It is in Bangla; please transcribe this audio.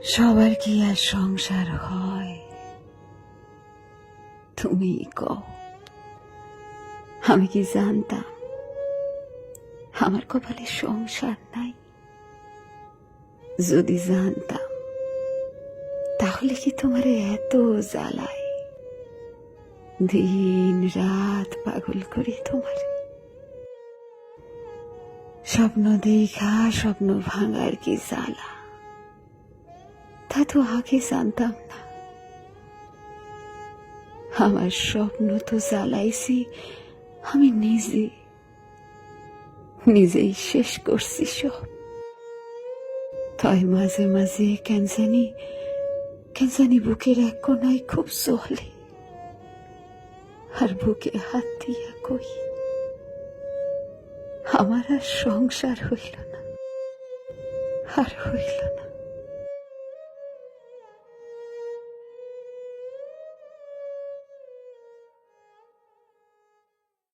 সবার কি আর সংসার হয়? তুমি কও। আমি কি জানতাম আমার কপালে সংসার নাই? যদি জানতাম তাহলে কি তোমারে এত জ্বালায় দিন রাত পাগল করি তোমারে? স্বপ্ন দেখা স্বপ্ন ভাঙার কি জ্বালা, তা তো আগে জানতাম না। আমার স্বপ্ন তো জ্বালাইছি আমি নিজেই শেষ করছি সব। তাই মাঝে মাঝে কেন জানি বুকের এক কোনায় খুব চলে, আর বুকে হাত দিয়া কই আমার আর সংসার হইল না, আর হইল না।